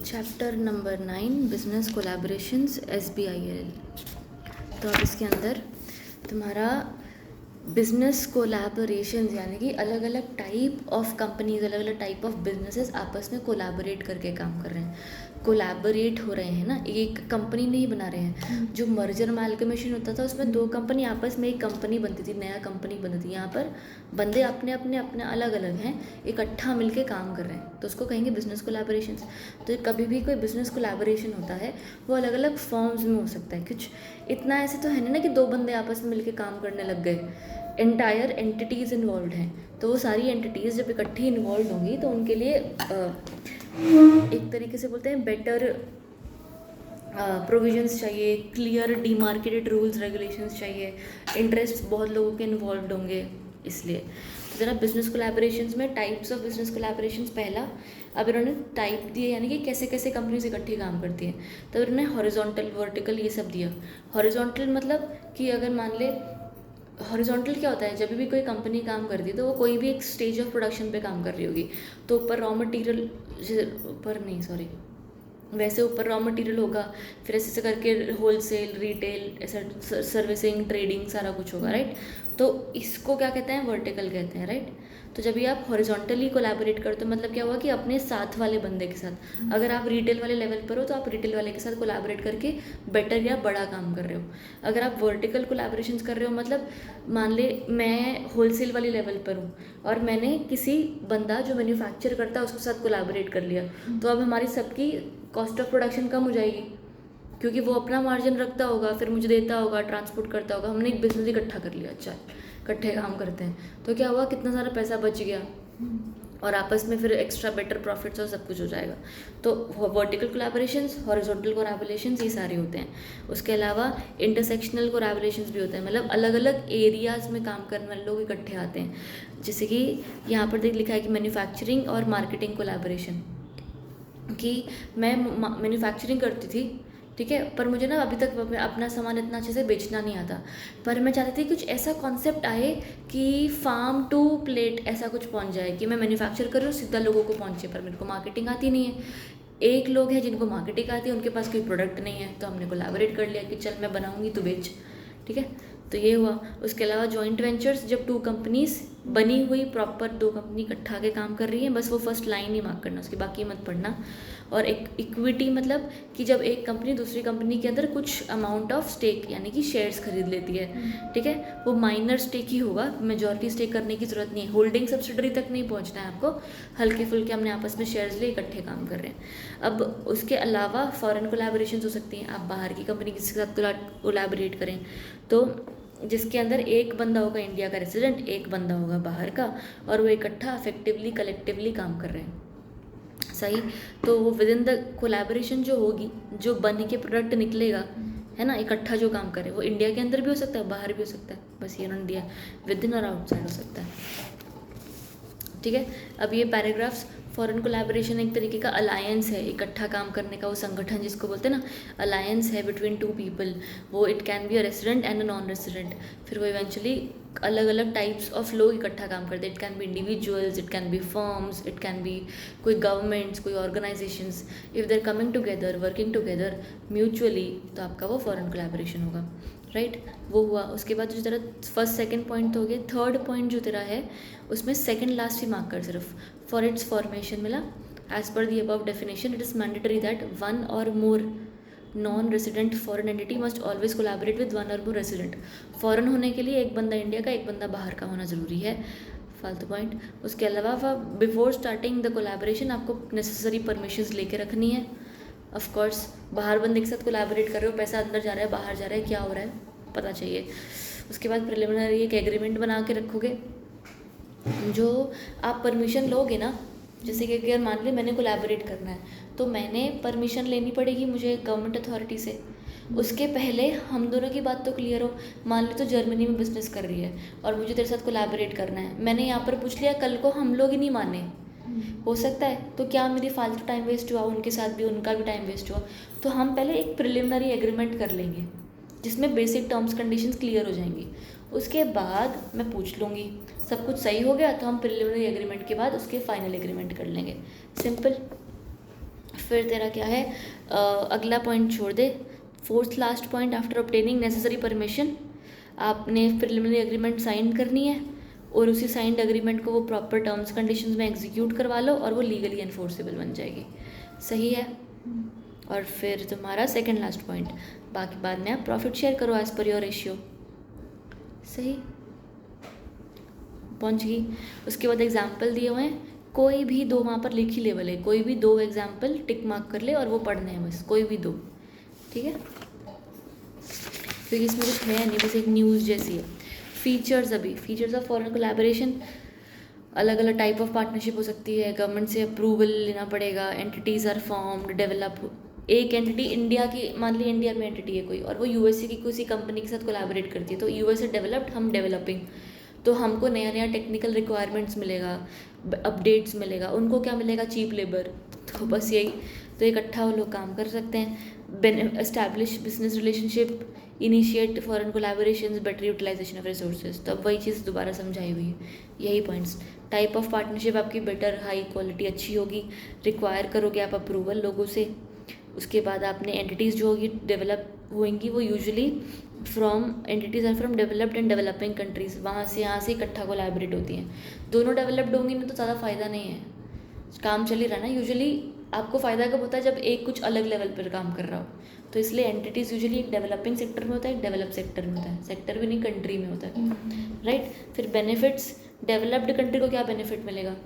Chapter number 9 business collaborations SBIL। तो अब इसके अंदर तुम्हारा बिजनेस कोलैबोरेशंस यानी कि अलग अलग टाइप ऑफ कंपनीज, अलग अलग टाइप ऑफ बिजनेसेस आपस में कोलैबोरेट करके काम कर रहे हैं, कोलैबोरेट हो रहे हैं ना, एक कंपनी नहीं बना रहे हैं। जो मर्जर अमाल्गमेशन होता था उसमें दो कंपनी आपस में एक कंपनी बनती थी, नया कंपनी बनती थी। यहाँ पर बंदे अपने अपने अपने अलग अलग हैं, इकट्ठा मिलके काम कर रहे हैं, तो उसको कहेंगे बिजनेस कोलैबोरेशंस। तो कभी भी कोई बिजनेस कोलैबोरेशन होता है वो अलग अलग फॉर्म्स में हो सकता है। कुछ इतना ऐसे तो है ना कि दो बंदे आपस में मिलके काम करने लग गए, एंटायर एंटिटीज़ इन्वॉल्व हैं, तो वो सारी एंटिटीज़ जब इकट्ठी इन्वॉल्व होंगी तो उनके लिए एक तरीके से बोलते हैं बेटर प्रोविजंस चाहिए, क्लियर डिमार्केटेड रूल्स रेगुलेशंस चाहिए, इंटरेस्ट बहुत लोगों के इन्वॉल्व होंगे, इसलिए। तो ज़रा बिजनेस कोलैबोरेशंस में टाइप्स ऑफ बिजनेस कोलैबोरेशंस, पहला अब इन्होंने टाइप दिए यानी कि कैसे कैसे कंपनीज इकट्ठी काम करती हैं। तो इन्होंने हॉरिजॉन्टल, वर्टिकल ये सब दिया। हॉरिजॉन्टल मतलब कि अगर मान ले, हॉरिजॉन्टल क्या होता है, जब भी कोई कंपनी काम करती है तो वो कोई भी एक स्टेज ऑफ प्रोडक्शन पे काम कर रही होगी, तो ऊपर रॉ मटेरियल, ऊपर नहीं सॉरी, वैसे ऊपर रॉ मटेरियल होगा, फिर ऐसे करके होलसेल, रिटेल, ऐसा सर्विसिंग, ट्रेडिंग सारा कुछ होगा, राइट। तो इसको क्या कहते हैं, वर्टिकल कहते हैं, राइट। तो जब ये आप हॉरिजॉन्टली कोलैबोरेट करते हो मतलब क्या हुआ कि अपने साथ वाले बंदे के साथ, अगर आप रिटेल वाले लेवल पर हो तो आप रिटेल वाले के साथ कोलैबोरेट करके बेटर या बड़ा काम कर रहे हो। अगर आप वर्टिकल कोलैबोरेशंस कर रहे हो मतलब मान ले मैं होलसेल वाली लेवल पर हूँ और मैंने किसी बंदा जो मैन्युफैक्चर करता है उसके साथ कोलैबोरेट कर लिया, तो अब हमारी सबकी कॉस्ट ऑफ प्रोडक्शन कम हो जाएगी, क्योंकि वो अपना मार्जिन रखता होगा, फिर मुझे देता होगा, ट्रांसपोर्ट करता होगा। हमने एक बिजनेस इकट्ठा कर लिया, अच्छा इकट्ठे काम करते हैं, तो क्या हुआ, कितना सारा पैसा बच गया और आपस में फिर एक्स्ट्रा बेटर प्रॉफिट्स और सब कुछ हो जाएगा। तो वर्टिकल कोलैबोरेशंस, हॉरिजॉन्टल कोलैबोरेशंस ये सारे होते हैं। उसके अलावा इंटरसेक्शनल कोलैबोरेशंस भी होते हैं, मतलब अलग अलग एरियाज़ में काम करने वाले लोग इकट्ठे आते हैं। जैसे कि यहाँ पर देख लिखा है कि मैन्युफैक्चरिंग और मार्केटिंग कोलैबोरेशन, कि मैं मैन्युफैक्चरिंग करती थी, ठीक है, पर मुझे ना अभी तक अपना सामान इतना अच्छे से बेचना नहीं आता, पर मैं चाहती थी कुछ ऐसा कॉन्सेप्ट आए कि फार्म टू प्लेट ऐसा कुछ पहुंच जाए, कि मैं मैन्युफैक्चर कर रही हूँ सीधा लोगों को पहुंचे, पर मेरे को मार्केटिंग आती नहीं है। एक लोग हैं जिनको मार्केटिंग आती है, उनके पास कोई प्रोडक्ट नहीं है, तो हमने कोलैबोरेट कर लिया कि चल मैं बनाऊँगी तो बेच, ठीक है। तो ये हुआ। उसके अलावा जॉइंट वेंचर्स, जब टू कंपनीज बनी हुई, प्रॉपर दो कंपनी इकट्ठा के काम कर रही हैं, बस वो फर्स्ट लाइन ही मार्क करना, उसकी बाकी मत पढ़ना। और एक इक्विटी मतलब कि जब एक कंपनी दूसरी कंपनी के अंदर कुछ अमाउंट ऑफ स्टेक यानी कि शेयर्स खरीद लेती है, ठीक है, वो माइनर स्टेक ही होगा, मेजॉरिटी स्टेक करने की ज़रूरत नहीं है, होल्डिंग सब्सिडरी तक नहीं पहुंचना है आपको, हल्के फुल्के हमने आपस में शेयर्स लिए इकट्ठे काम कर रहे हैं। अब उसके अलावा फॉरेन कोलैबोरेशन हो सकती हैं, आप बाहर की कंपनी के साथ कोलैबोरेट करें, तो जिसके अंदर एक बंदा होगा इंडिया का रेसिडेंट, एक बंदा होगा बाहर का, और वो इकट्ठा इफेक्टिवली कलेक्टिवली काम कर रहे हैं, सही। तो वो विद इन द कोलैबोरेशन जो होगी, जो बन के प्रोडक्ट निकलेगा, है ना, इकट्ठा जो काम करे, वो इंडिया के अंदर भी हो सकता है, बाहर भी हो सकता है, बस ये उन्होंने दिया विद इन और आउटसाइड हो सकता है, ठीक है। अब ये पैराग्राफ्स, फॉरेन कोलैबोरेशन एक तरीके का अलायंस है, इकट्ठा काम करने का वो संगठन जिसको बोलते हैं ना, अलायंस है बिटवीन टू पीपल। वो it can be a resident and a non resident, फिर वो इवेंचुअली अलग अलग टाइप्स ऑफ लोग इकट्ठा काम करते हैं। It can be individuals, it can be firms, it can be कोई गवर्नमेंट्स, कोई organisations, if there coming together, working together mutually, तो आपका वो फॉरेन कोलैबोरेशन होगा, राइट। वो हुआ। उसके बाद जो तेरा फर्स्ट सेकंड पॉइंट तो हो गया, थर्ड पॉइंट जो तेरा है उसमें सेकंड लास्ट ही मार्क कर सिर्फ, फॉर इट्स फॉर्मेशन मिला, as per the above definition it is mandatory that one or more non resident foreign entity must always collaborate with one or more resident. Foreign होने के लिए एक बंदा India का, एक बंदा बाहर का होना ज़रूरी है, फालतू पॉइंट। उसके अलावा बिफोर स्टार्टिंग द कोलैबोरेशन आपको नेसेसरी परमिशंस लेके रखनी है। ऑफ कोर्स बाहर बंदे के साथ कोलैबोरेट कर रहे हो, पैसा अंदर जा रहा है, बाहर जा रहा है, क्या हो रहा है पता चाहिए। उसके बाद प्रिलिमिनरी एक एग्रीमेंट बना के रखोगे, जो आप परमिशन लोगे ना, जैसे कि अगर मान ले मैंने कोलैबोरेट करना है तो मैंने परमिशन लेनी पड़ेगी मुझे गवर्नमेंट अथॉरिटी से। उसके पहले हम दोनों की बात तो क्लियर हो। मान लो तो जर्मनी में बिजनेस कर रही है और मुझे तेरे साथ कोलैबोरेट करना है, मैंने यहाँ पर पूछ लिया, कल को हम लोग ही नहीं माने, हो सकता है, तो क्या मेरी फालतू टाइम वेस्ट हुआ, उनके साथ भी उनका भी टाइम वेस्ट हुआ। तो हम पहले एक प्रिलिमिनरी एग्रीमेंट कर लेंगे जिसमें बेसिक टर्म्स कंडीशंस क्लियर हो जाएंगी। उसके बाद मैं पूछ लूँगी, सब कुछ सही हो गया तो हम प्रिलिमिनरी एग्रीमेंट के बाद उसके फाइनल एग्रीमेंट कर लेंगे, सिंपल। फिर तेरा क्या है, अगला पॉइंट छोड़ दे, fourth last point, after obtaining necessary permission, आपने प्रिलिमिनरी एग्रीमेंट साइन करनी है और उसी साइंड एग्रीमेंट को वो प्रॉपर टर्म्स कंडीशंस में एग्जीक्यूट करवा लो और वो लीगली एनफोर्सेबल बन जाएगी। सही है। और फिर तुम्हारा सेकंड लास्ट पॉइंट, बाकी बाद में आप प्रॉफिट शेयर करो एज पर योर रेशियो। सही, पहुंच गई। उसके बाद एग्जाम्पल दिए हुए हैं, कोई भी दो वहाँ पर लिखी लेवल है, कोई भी दो एग्जाम्पल टिक मार्क कर ले और वो पढ़ने हैं बस, कोई भी दो, ठीक है, क्योंकि इसमें कुछ है नहीं, बस एक न्यूज़ जैसी है। फीचर्स, अभी फीचर्स ऑफ फॉरेन कोलैबोरेशन, अलग अलग टाइप ऑफ पार्टनरशिप हो सकती है, गवर्नमेंट से अप्रूवल लेना पड़ेगा, एंटिटीज़ आर फॉर्म्ड, डेवलप, एक एंटिटी इंडिया की, मान ली इंडिया में एंटिटी है कोई और वो यूएसए की किसी कंपनी के साथ कोलैबोरेट करती है, तो यूएसए डेवलप्ड, हम डेवलपिंग, तो हमको नया नया टेक्निकल रिक्वायरमेंट्स मिलेगा, अपडेट्स मिलेगा, उनको क्या मिलेगा, चीप लेबर, तो बस यही, तो इकट्ठा वो लोग काम कर सकते हैं। Establish business relationship, initiate foreign collaborations, better utilization of resources, तो अब वही चीज़ दोबारा समझाई हुई है, यही पॉइंट्स। टाइप ऑफ पार्टनरशिप आपकी बेटर, हाई क्वालिटी, अच्छी होगी, रिक्वायर करोगे आप अप्रूवल लोगों से। उसके बाद आपने एंटिटीज़ जो होगी डेवलप होंगी, वो usually from, entities are from developed and developing countries, वहाँ से यहाँ से इकट्ठा कोलैबोरेट होती हैं। दोनों डेवलप्ड होंगी ना तो ज़्यादा फ़ायदा नहीं है, काम चल ही रहा ना। यूजुअली आपको फ़ायदा कब होता है, जब एक कुछ अलग लेवल पर काम कर रहा हो, तो इसलिए एंटिटीज़ यूजुअली एक डेवलपिंग सेक्टर में होता है, एक डेवलप सेक्टर में होता है, सेक्टर भी नहीं कंट्री में होता है, राइट। फिर बेनिफिट्स, डेवलप्ड कंट्री को क्या बेनिफिट मिलेगा,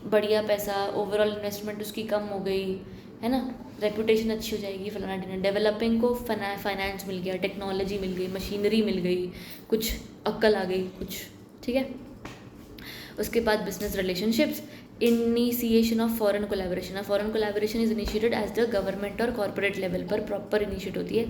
बढ़िया पैसा, ओवरऑल इन्वेस्टमेंट उसकी कम हो गई है ना, रेपुटेशन अच्छी हो जाएगी, फलाना ढिना। डेवलपिंग को फाइनेंस मिल गया, टेक्नोलॉजी मिल गई, मशीनरी मिल गई, कुछ अक्ल आ गई कुछ, ठीक है। उसके बाद business relationships, initiation of foreign collaboration, foreign collaboration is initiated as the government और कॉर्पोरेट लेवल पर प्रॉपर इनिशिएट होती है।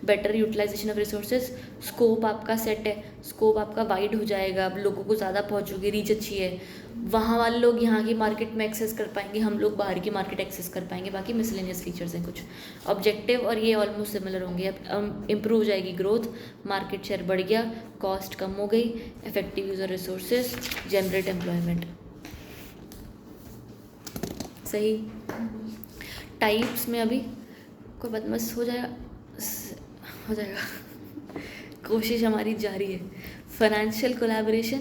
Better utilization of resources, scope आपका सेट है, स्कोप आपका वाइड हो जाएगा, अब लोगों को ज़्यादा पहुँचोगे, रीच अच्छी है, वहाँ वाले लोग यहाँ की मार्केट में एक्सेस कर पाएंगे, हम लोग बाहर की मार्केट एक्सेस कर पाएंगे, बाकी मिसलेनियस फीचर्स हैं कुछ। ऑब्जेक्टिव और ये ऑलमोस्ट सिमिलर होंगे, अब इम्प्रूव जाएगी ग्रोथ, मार्केट शेयर बढ़ गया, कॉस्ट कम हो गई, effective user resources, generate employment. सही। टाइप्स में अभी कोई बदमस्त हो जाएगा कोशिश हमारी जारी है। फाइनेंशियल कोलैबोरेशन,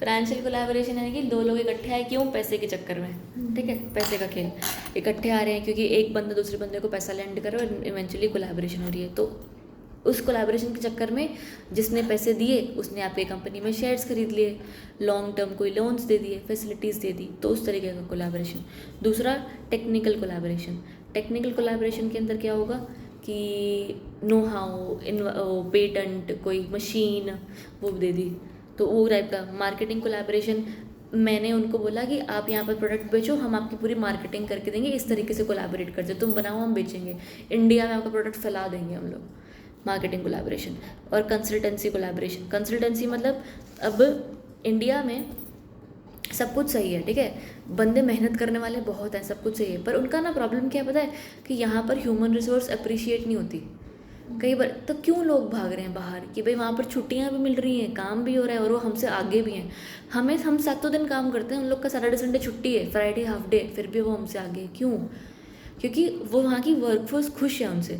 फाइनेंशियल कोलैबोरेशन यानी कि दो लोग इकट्ठे आए, क्यों, पैसे के चक्कर में, ठीक है, पैसे का खेल, इकट्ठे आ रहे हैं क्योंकि एक बंदा दूसरे बंदे को पैसा लेंड कर रहा है और इवेंचुअली कोलैबोरेशन हो रही है, तो उस कोलैबोरेशन के चक्कर में जिसने पैसे दिए उसने आपकी कंपनी में शेयर्स खरीद लिए, लॉन्ग टर्म कोई लोन्स दे दिए, फैसिलिटीज़ दे दी, तो उस तरीके का कोलैबोरेशन। दूसरा टेक्निकल कोलैबोरेशन, टेक्निकल कोलैबोरेशन के अंदर क्या होगा कि नो हाउ, पेटेंट, कोई मशीन वो दे दी, तो वो टाइप का। मार्केटिंग कोलैबोरेशन, मैंने उनको बोला कि आप यहाँ पर प्रोडक्ट बेचो, हम आपकी पूरी मार्केटिंग करके देंगे, इस तरीके से कोलैबोरेट करते, तुम बनाओ हम बेचेंगे, इंडिया में आपका प्रोडक्ट फैला देंगे हम लोग, मार्केटिंग कोलैबोरेशन। और कंसल्टेंसी कोलैबोरेशन, कंसल्टेंसी मतलब अब इंडिया में सब कुछ सही है, ठीक है, बंदे मेहनत करने वाले बहुत हैं, सब कुछ सही है, पर उनका ना प्रॉब्लम क्या पता है कि यहाँ पर ह्यूमन रिसोर्स अप्रिशिएट नहीं होती कई बार। तो क्यों लोग भाग रहे हैं बाहर कि भाई वहाँ पर छुट्टियाँ भी मिल रही हैं, काम भी हो रहा है और वो हमसे आगे भी हैं, हम 7 दिन काम करते हैं, उन लोग का सैटरडे संडे छुट्टी है, फ्राइडे हाफ डे, फिर भी वो हमसे आगे, क्यों, क्योंकि वो वहाँ की वर्कफोर्स खुश है उनसे,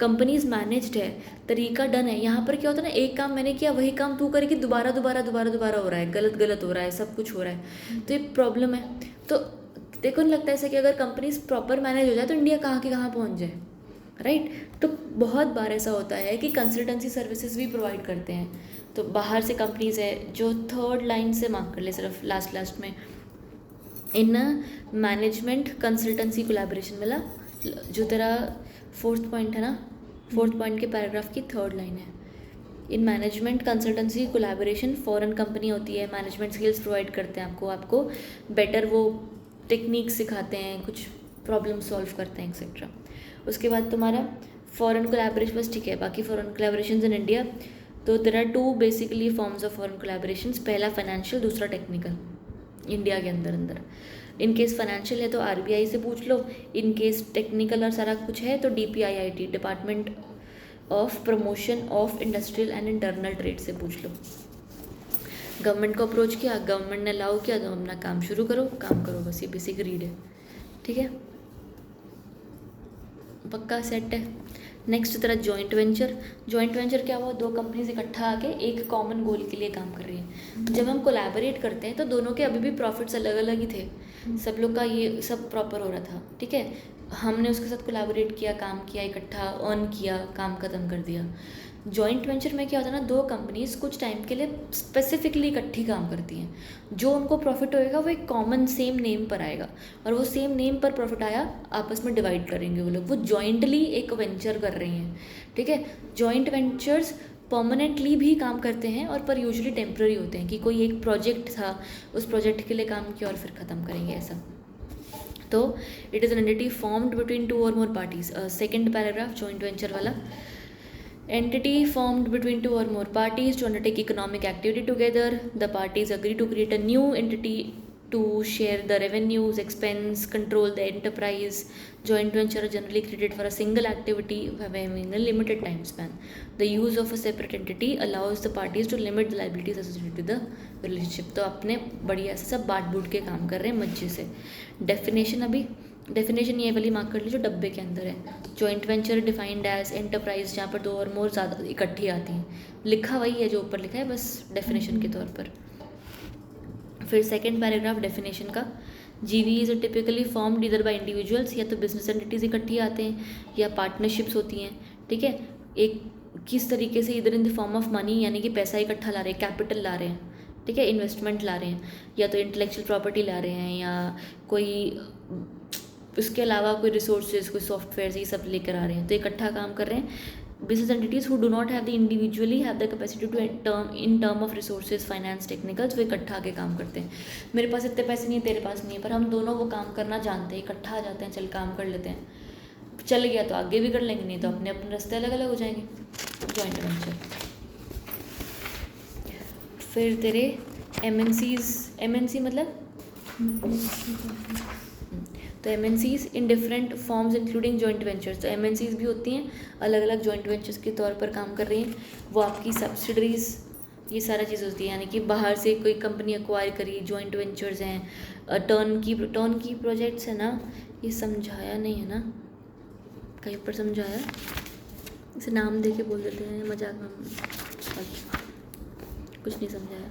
कंपनीज मैनेज्ड है, तरीका डन है। यहाँ पर क्या होता है ना, एक काम मैंने किया वही काम तू करेगी, दोबारा दोबारा दोबारा दोबारा हो रहा है, गलत गलत हो रहा है, सब कुछ हो रहा है, तो ये प्रॉब्लम है। तो देखो नहीं लगता ऐसा कि अगर कंपनीज प्रॉपर मैनेज हो जाए तो इंडिया कहाँ की कहाँ पहुँच जाए, राइट। तो बहुत बार ऐसा होता है कि कंसल्टेंसी सर्विसेज भी प्रोवाइड करते हैं, तो बाहर से कंपनीज है जो थर्ड लाइन से मार्क कर ले सिर्फ लास्ट में, इन मैनेजमेंट कंसल्टेंसी कोलैबोरेशन वाला जो तेरा फोर्थ पॉइंट है ना, फोर्थ पॉइंट के पैराग्राफ की थर्ड लाइन है, in management consultancy collaboration foreign company होती है, मैनेजमेंट स्किल्स प्रोवाइड करते हैं आपको बेटर वो टेक्निक सिखाते हैं, कुछ प्रॉब्लम सॉल्व करते हैं एक्सेट्रा। उसके बाद तुम्हारा फॉरेन कोलैबोरेशन बस, ठीक है, बाकी फॉरेन कोलैबोरेशंस इन इंडिया, तो there are 2 basically forms of foreign collaborations, पहला फाइनेंशियल, दूसरा टेक्निकल, इंडिया के अंदर। इन केस फाइनेंशियल है तो आरबीआई से पूछ लो, इन केस टेक्निकल और सारा कुछ है तो DPIIT, department of promotion of industrial and internal trade से पूछ लो। गवर्नमेंट को अप्रोच किया, गवर्नमेंट ने अलाउ किया तो अपना काम शुरू करो, काम करो, बस ये बेसिक रीड है, ठीक है, पक्का सेट है। नेक्स्ट तेरा जॉइंट वेंचर। जॉइंट वेंचर क्या हुआ, दो कंपनीज इकट्ठा आके एक कॉमन गोल के लिए काम कर रही हैं। जब हम कोलैबोरेट करते हैं तो दोनों के अभी भी प्रॉफिट्स अलग अलग ही थे, सब लोग का ये सब प्रॉपर हो रहा था, ठीक है। हमने उसके साथ कोलैबोरेट किया, काम किया, इकट्ठा अर्न किया, काम ख़त्म कर दिया। जॉइंट वेंचर में क्या होता है ना, दो कंपनीज कुछ टाइम के लिए स्पेसिफिकली इकट्ठी काम करती हैं। जो उनको प्रॉफिट होएगा वो एक कॉमन सेम नेम पर आएगा, और वो सेम नेम पर प्रॉफिट आया आपस में डिवाइड करेंगे वो लोग, वो जॉइंटली एक वेंचर कर रही हैं, ठीक है। जॉइंट वेंचर्स परमानेंटली भी काम करते हैं और पर यूजुअली टेम्प्रेरी होते हैं, कि कोई एक प्रोजेक्ट था, उस प्रोजेक्ट के लिए काम किया और फिर ख़त्म करेंगे, ऐसा। तो it is an entity formed between two or more parties. Second paragraph joint venture वाला, entity formed between two or more parties to undertake economic activity together. The parties agree to create a new entity to share the revenues, expense, control the enterprise. Joint venture are generally created for a single activity having a limited time span. The use of a separate entity allows the parties to limit the liabilities associated with the relationship. तो अपने बढ़िया से सब बांट boot के काम कर रहे हैं मजे से। डेफिनेशन, अभी डेफिनेशन ये वाली मार्क कर ली जो डब्बे के अंदर है। Joint venture defined as enterprise जहाँ पर दो और मोर ज़्यादा इकट्ठी आती हैं, लिखा वही है जो ऊपर लिखा है, बस डेफिनेशन के तौर पर। फिर सेकेंड पैराग्राफ डेफिनेशन का, जीवी इज़ टिपिकली फॉर्म्ड इधर बाय इंडिविजुअल्स, या तो बिजनेस एंटिटीज इकट्ठी आते हैं या पार्टनरशिप्स होती हैं, ठीक है। एक किस तरीके से, इधर in the form of money, यानी कि पैसा इकट्ठा ला रहे हैं, कैपिटल ला रहे हैं, ठीक है, इन्वेस्टमेंट ला रहे हैं, या तो इंटेलेक्चुअल प्रॉपर्टी ला रहे हैं, या कोई उसके अलावा कोई रिसोर्सेज, कोई सॉफ्टवेयर, ये सब लेकर आ रहे हैं, तो इकट्ठा काम कर रहे हैं। Business entities who do not have the individually have the capacity to in term of resources, finance, technicals, वो इकट्ठा आके काम करते हैं। मेरे पास इतने पैसे नहीं है, तेरे पास नहीं है, पर हम दोनों वो काम करना जानते हैं, इकट्ठा आ जाते हैं, चल काम कर लेते हैं, चल गया तो आगे भी कर लेंगे, नहीं तो अपने अपने रास्ते अलग अलग हो जाएंगे। Joint venture. फिर तेरे MNCs मतलब तो MNCs in different forms including joint ventures, तो MNCs भी होती हैं अलग अलग जॉइंट वेंचर्स के तौर पर काम कर रही हैं। वो आपकी सब्सिडरीज, ये सारा चीज़ होती है, यानी कि बाहर से कोई कंपनी एक्वायर करी, जॉइंट वेंचर्स हैं। टर्न की प्रोजेक्ट्स है ना, ये समझाया नहीं है ना, कहीं पर समझाया, इसे नाम दे के बोल देते हैं मजाक में, कुछ नहीं समझाया,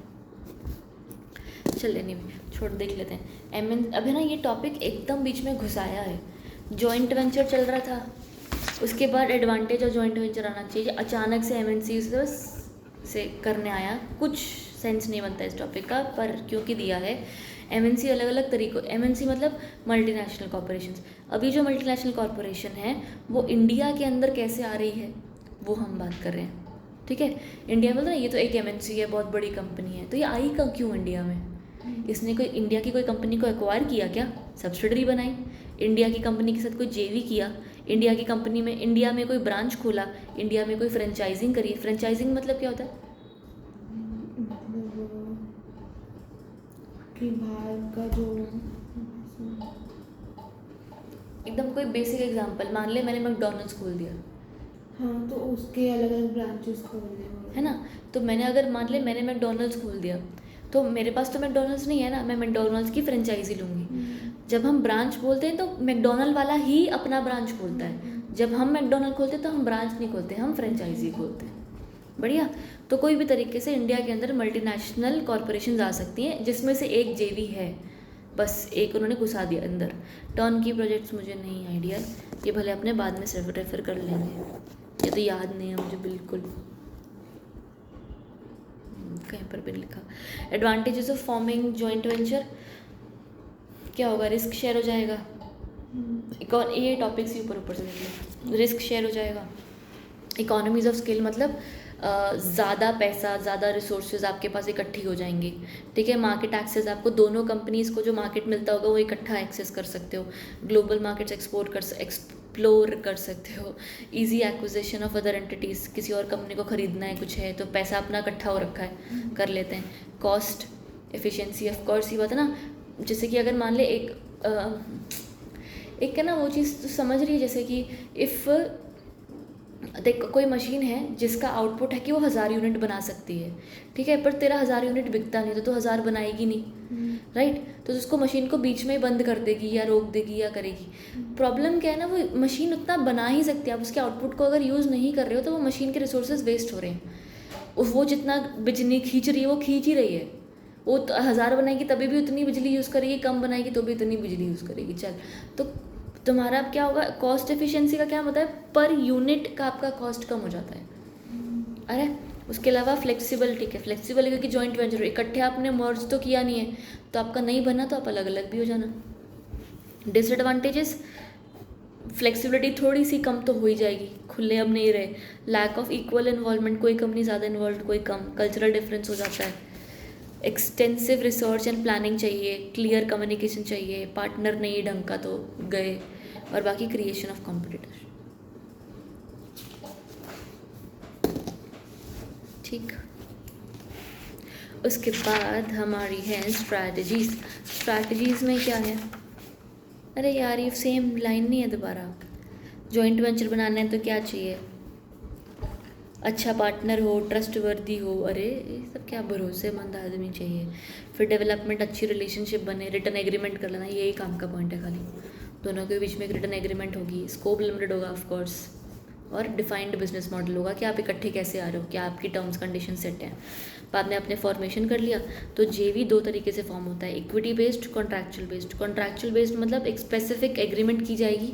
चल नहीं छोड़, देख लेते हैं। अभी ना ये टॉपिक एकदम बीच में घुसाया है। जॉइंट वेंचर चल रहा था, उसके बाद एडवांटेज ऑफ जॉइंट वेंचर आना चाहिए, अचानक से MNC से करने आया, कुछ सेंस नहीं बनता इस टॉपिक का, पर क्योंकि दिया है। MNC अलग अलग तरीक़ों, MNC मतलब मल्टीनेशनल कॉरपोरेशंस। अभी जो मल्टीनेशनल कॉरपोरेशन है वो इंडिया के अंदर कैसे आ रही है वो हम बात कर रहे हैं, ठीक है। इंडिया में तो ये तो एक MNC है, बहुत बड़ी कंपनी है, तो ये आई का क्यों इंडिया में? इसने कोई इंडिया की कोई कंपनी को एक्वायर किया क्या, सब्सिडरी बनाई, इंडिया की कंपनी के साथ कोई JV किया, इंडिया की कंपनी में इंडिया में कोई ब्रांच खोला, इंडिया में कोई फ्रेंचाइजिंग करी। फ्रेंचाइजिंग मतलब क्या होता है? कि बाहर का जो एकदम कोई बेसिक एग्जांपल, मान ले मैंने मैकडॉनल्ड्स खोल दिया, हाँ, तो उसके अलग अलग ब्रांचेस खोलने है ना। तो मैंने अगर मान ले मैंने मैकडॉनल्ड्स खोल दिया, तो मेरे पास तो मैकडॉनल्ड्स नहीं है ना, मैं मैकडॉनल्ड्स की फ्रेंचाइजी लूँगी। जब हम ब्रांच बोलते हैं तो मैकडॉनल्ड वाला ही अपना ब्रांच खोलता है, जब हम मैकडॉनल्ड खोलते हैं तो हम ब्रांच नहीं खोलते, हम फ्रेंचाइजी खोलते हैं। बढ़िया। तो कोई भी तरीके से इंडिया के अंदर मल्टीनेशनल कॉरपोरेशन आ सकती हैं, जिसमें से एक JV है, बस एक उन्होंने घुसा दिया अंदर। टर्न की प्रोजेक्ट्स मुझे नहीं आइडिया, ये भले अपने बाद में सिर्फ रेफर कर लेंगे, ये तो याद नहीं है मुझे बिल्कुल, कहीं पर भी लिखा। Advantages of forming joint venture क्या होगा, रिस्क शेयर हो जाएगा, ये टॉपिक्स ही ऊपर से देख लो। रिस्क शेयर हो जाएगा, इकोनॉमीज ऑफ स्केल मतलब ज़्यादा पैसा, ज़्यादा रिसोर्सेज आपके पास इकट्ठी हो जाएंगे, ठीक है। मार्केट एक्सेस, आपको दोनों कंपनीज़ को जो मार्केट मिलता होगा वो इकट्ठा एक्सेस कर सकते हो, ग्लोबल मार्केट्स एक्सप्लोर कर सकते हो। Easy acquisition of other entities, किसी और कंपनी को ख़रीदना है, कुछ है तो पैसा अपना इकट्ठा हो रखा है, कर लेते हैं। कॉस्ट एफिशिएंसी, ऑफ कोर्स ये बात है ना, जैसे कि अगर मान ले एक है ना वो चीज़ तो समझ रही है, जैसे कि इफ़ देख कोई मशीन है जिसका आउटपुट है कि वो 1000 यूनिट बना सकती है, ठीक है, पर तेरा 1000 यूनिट बिकता नहीं तो 1000 बनाएगी नहीं, राइट। तो उसको मशीन को बीच में ही बंद कर देगी या रोक देगी या करेगी। प्रॉब्लम क्या है ना, वो मशीन उतना बना ही सकती है, आप उसके आउटपुट को अगर यूज़ नहीं कर रहे हो तो वो मशीन के रिसोर्सेज वेस्ट हो रहे हैं। वो जितना बिजली खींच रही है वो खींच ही रही है, वो 1000 बनाएगी तभी भी उतनी बिजली यूज़ करेगी, कम बनाएगी तो भी उतनी बिजली यूज़ करेगी। चल, तो तुम्हारा अब क्या होगा, कॉस्ट एफिशिएंसी का क्या होता है, पर यूनिट का आपका कॉस्ट कम हो जाता है। अरे उसके अलावा फ्लेक्सिबिलिटी है, फ्लेक्सिबल क्योंकि जॉइंट वेंचर इकट्ठे आपने मर्ज तो किया नहीं है, तो आपका नहीं बना तो आप अलग अलग भी हो जाना। डिसएडवांटेजेस, फ्लेक्सिबिलिटी थोड़ी सी कम तो हो ही जाएगी, खुले अब नहीं रहे। लैक ऑफ इक्वल इन्वॉल्वमेंट, कोई कंपनी ज़्यादा इन्वॉल्व कोई कम, कल्चरल डिफरेंस हो जाता है। एक्सटेंसिव रिसर्च एंड प्लानिंग चाहिए, क्लियर कम्युनिकेशन चाहिए, पार्टनर नहीं ढंग का तो गए, और बाकी क्रिएशन ऑफ कॉम्पिटिटर। ठीक, उसके बाद हमारी है स्ट्रैटेजीज। स्ट्रैटेजीज में क्या है, अरे यार ये सेम लाइन नहीं है दोबारा। जॉइंट वेंचर बनाना है तो क्या चाहिए, अच्छा पार्टनर हो, ट्रस्टवर्दी हो, अरे ये सब क्या, भरोसेमंद आदमी चाहिए। फिर डेवलपमेंट, अच्छी रिलेशनशिप बने, रिटर्न एग्रीमेंट कर लेना, यही काम का पॉइंट है खाली। दोनों के बीच में एक रिटर्न एग्रीमेंट होगी, स्कोप लिमिटेड होगा ऑफ कोर्स, और डिफाइंड बिजनेस मॉडल होगा कि आप इकट्ठे कैसे आ रहे हो, क्या आपकी टर्म्स कंडीशन सेट हैं। बाद में आपने फॉर्मेशन कर लिया तो जेवी दो तरीके से फॉर्म होता है, equity based, contractual based. Contractual based मतलब एक स्पेसिफिक एग्रीमेंट की जाएगी,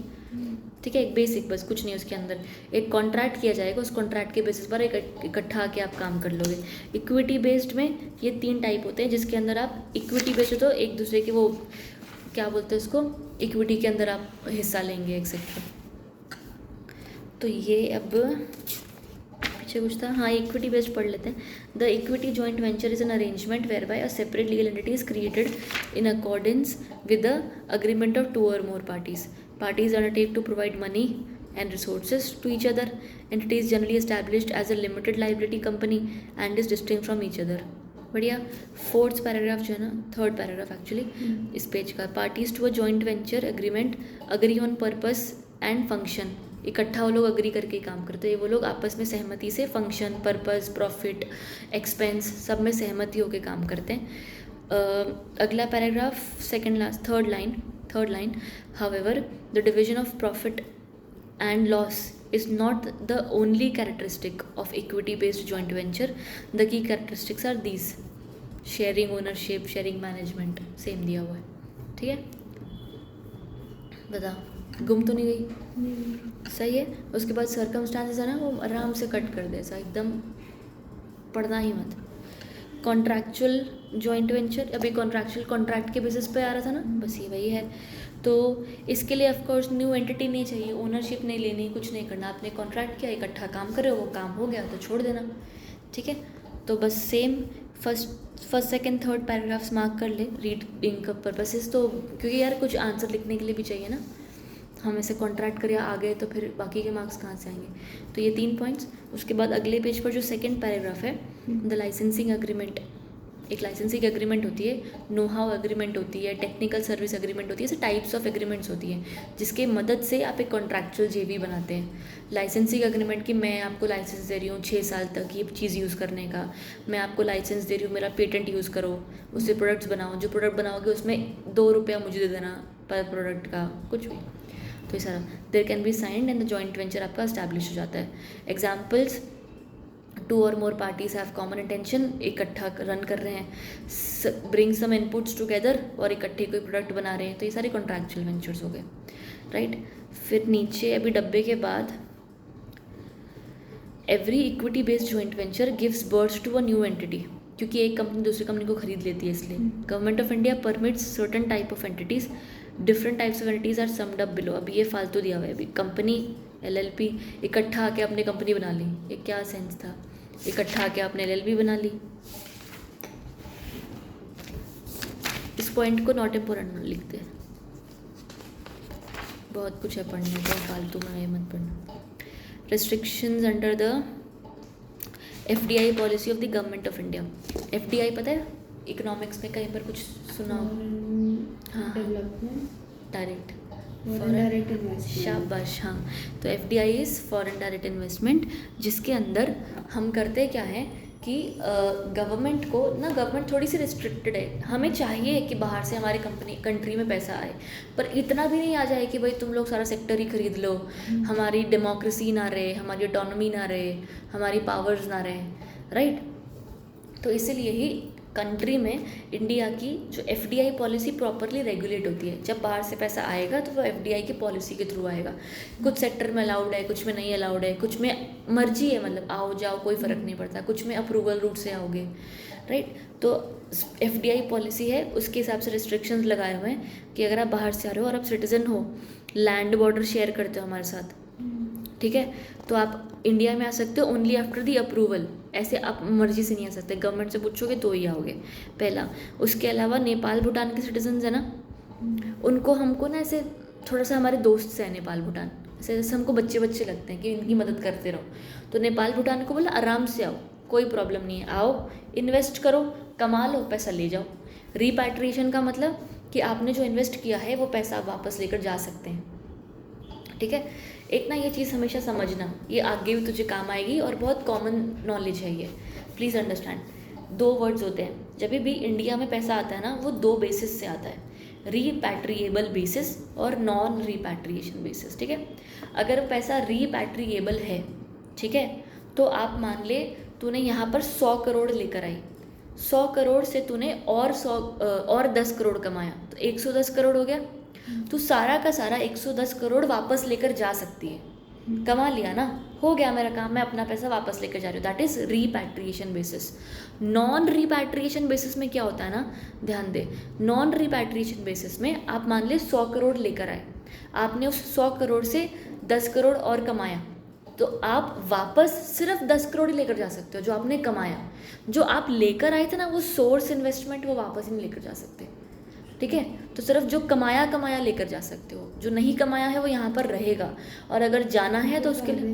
ठीक है, एक बेसिक, बस कुछ नहीं उसके अंदर, एक कॉन्ट्रैक्ट किया जाएगा, उस कॉन्ट्रैक्ट के बेसिस पर इकट्ठा आके आप काम कर लोगे। इक्विटी बेस्ड में ये 3 टाइप होते हैं, जिसके अंदर आप इक्विटी बेस्ड तो एक दूसरे के वो क्या बोलते हैं उसको, इक्विटी के अंदर आप हिस्सा लेंगे एक्सेट्रा। तो ये अब पीछे कुछ था, हाँ इक्विटी बेस्ड पढ़ लेते हैं। The equity joint venture is an arrangement whereby a separate legal entity is created in accordance with the agreement of 2 or more parties. Parties undertake to provide money and resources to each other. Entity is generally established as a limited liability company and is distinct from each other. बढ़िया। 4th paragraph जो है ना, 3rd paragraph actually इस page का, parties to a joint venture agreement agree on purpose and function. इकट्ठा वो लोग agree करके ही काम करते हैं, वो लोग आपस में सहमति से फंक्शन, पर्पस, प्रॉफिट, एक्सपेंस सब में सहमति होकर काम करते हैं। अगला paragraph second last, third line, however the division of profit and loss is not the only characteristic of equity based joint venture. The key characteristics are these: sharing ownership, sharing management, same दिया हुआ है, ठीक है। बताओ गुम तो नहीं गई, सही है। उसके बाद सर्कमस्टांसेस है ना, वो आराम से कट कर दे, ऐसा एकदम पढ़ना ही मत। कॉन्ट्रैक्चुअल जॉइंट वेंचर, अभी कॉन्ट्रैक्चुअल कॉन्ट्रैक्ट के बेसिस पे आ रहा था ना, बस ये वही है। तो इसके लिए ऑफ कोर्स न्यू एंटिटी नहीं चाहिए, ओनरशिप नहीं लेनी, कुछ नहीं करना, आपने कॉन्ट्रैक्ट किया, इकट्ठा काम करे, वो काम हो गया तो छोड़ देना, ठीक है। तो बस same first second third paragraphs mark कर ले रीडिंग का पर्पसेस, तो क्योंकि यार कुछ आंसर लिखने के लिए भी चाहिए ना, हम ऐसे कॉन्ट्रैक्ट करिए आ गए तो फिर बाकी के मार्क्स कहाँ से आएंगे। तो ये 3 पॉइंट्स। उसके बाद अगले पेज पर जो सेकंड पैराग्राफ है, द लाइसेंसिंग एग्रीमेंट। एक लाइसेंसिंग एग्रीमेंट होती है, नो हाउ एग्रीमेंट होती है, टेक्निकल सर्विस एग्रीमेंट होती है, ऐसे टाइप्स ऑफ एग्रीमेंट्स होती हैं जिसके मदद से आप एक कॉन्ट्रैक्चुअल जेवी बनाते हैं। लाइसेंसिंग एग्रीमेंट कि मैं आपको लाइसेंस दे रही हूँ 6 साल तक ये चीज़ यूज़ करने का, मैं आपको लाइसेंस दे रही हूँ, मेरा पेटेंट यूज़ करो, उससे प्रोडक्ट्स बनाओ, जो प्रोडक्ट बनाओगे उसमें 2 रुपया मुझे दे देना पर प्रोडक्ट का, कुछ भी। तो ये सारा there can be signed and the joint venture आपका एस्टैब्लिश हो जाता है। Examples, 2 or more parties have common intention, इकट्ठा रन कर रहे हैं, ब्रिंग सम इनपुट्स टुगेदर, और इकट्ठे कोई प्रोडक्ट बना रहे हैं, तो ये सारे कॉन्ट्रैक्चुअल वेंचर्स हो गए, राइट। फिर नीचे अभी डब्बे के बाद, every equity based joint venture gives birth to a new entity, क्योंकि एक कंपनी दूसरी कंपनी को खरीद लेती है, इसलिए government of India permits certain type of entities, different types of entities are summed up below. अभी ये फालतू दिया हुआ है, अभी कंपनी LLP इकट्ठा आके अपनी कंपनी बना ली, ये क्या सेंस था, इकट्ठा आके आपने LLP बना ली। इस पॉइंट को नॉट इम्पोर्टेंट लिखते, बहुत कुछ है पढ़ने को, फालतू में मत पढ़ना। Restrictions under the FDI policy of the government of India. FDI पता है, इकोनॉमिक्स में कहीं पर कुछ सुना हो? हाँ, development, direct foreign direct investment. शाबाश, हाँ। तो FDI is foreign direct investment, जिसके अंदर हम करते क्या है कि गवर्नमेंट को ना, गवर्नमेंट थोड़ी सी रिस्ट्रिक्टेड है, हमें चाहिए कि बाहर से हमारे कंट्री में पैसा आए, पर इतना भी नहीं आ जाए कि भाई तुम लोग सारा सेक्टर ही खरीद लो, हमारी डेमोक्रेसी ना रहे, हमारी ऑटोनॉमी ना रहे, हमारी पावर्स ना रहे, राइट। तो इसीलिए ही कंट्री में इंडिया की जो FDI पॉलिसी प्रॉपरली रेगुलेट होती है। जब बाहर से पैसा आएगा तो वो FDI की पॉलिसी के थ्रू आएगा। कुछ सेक्टर में अलाउड है, कुछ में नहीं अलाउड है, कुछ में मर्जी है, मतलब आओ जाओ कोई फ़र्क नहीं पड़ता, कुछ में अप्रूवल रूट से आओगे, राइट। तो FDI पॉलिसी है, उसके हिसाब से रिस्ट्रिक्शंस लगाए हुए हैं कि अगर आप बाहर से आ रहे हो और आप सिटीज़न हो, लैंड बॉर्डर शेयर करते हो हमारे साथ, ठीक है, तो आप इंडिया में आ सकते हो ओनली आफ्टर दी अप्रूवल। ऐसे आप मर्जी से नहीं आ सकते, गवर्नमेंट से पूछोगे तो ही आओगे, पहला। उसके अलावा नेपाल भूटान के सिटीजन्स है ना, उनको हमको ना ऐसे थोड़ा सा हमारे दोस्त से है नेपाल भूटान, ऐसे जैसे हमको बच्चे बच्चे लगते हैं कि इनकी मदद करते रहो। तो नेपाल भूटान को बोला आराम से आओ, कोई प्रॉब्लम नहीं है, आओ इन्वेस्ट करो, कमा लो, पैसा ले जाओ। रिपैट्रिएशन का मतलब कि आपने जो इन्वेस्ट किया है वो पैसा आप वापस लेकर जा सकते हैं, ठीक है। एक ना ये चीज़ हमेशा समझना, ये आगे भी तुझे काम आएगी और बहुत कॉमन नॉलेज है ये, प्लीज़ अंडरस्टैंड। 2 वर्ड्स होते हैं, जब भी इंडिया में पैसा आता है ना, वो 2 बेसिस से आता है, रीपैट्रिएबल बेसिस और नॉन रीपैट्रिएशन बेसिस, ठीक है। अगर पैसा रीपैट्रिएबल है, ठीक है, तो आप मान ले तूने यहाँ पर 100 करोड़ लेकर आई, 100 करोड़ से तूने और 10 करोड़ कमाया, तो 110 करोड़ हो गया। तो सारा का सारा 110 करोड़ वापस लेकर जा सकती है, कमा लिया ना, हो गया मेरा काम, मैं अपना पैसा वापस लेकर जा रही हूँ, that is repatriation basis. Non repatriation basis में क्या होता है ना, ध्यान दे, नॉन रीपैट्रिएशन बेसिस में आप मान ले 100 करोड़ लेकर आए, आपने उस 100 करोड़ से 10 करोड़ और कमाया, तो आप वापस सिर्फ 10 करोड़ ही लेकर जा सकते हो जो आपने कमाया। जो आप लेकर आए थे ना, वो सोर्स इन्वेस्टमेंट वो वापस ही नहीं लेकर जा सकते, ठीक है। तो सिर्फ जो कमाया लेकर जा सकते हो, जो नहीं कमाया है वो यहाँ पर रहेगा, और अगर जाना है तो उसके लिए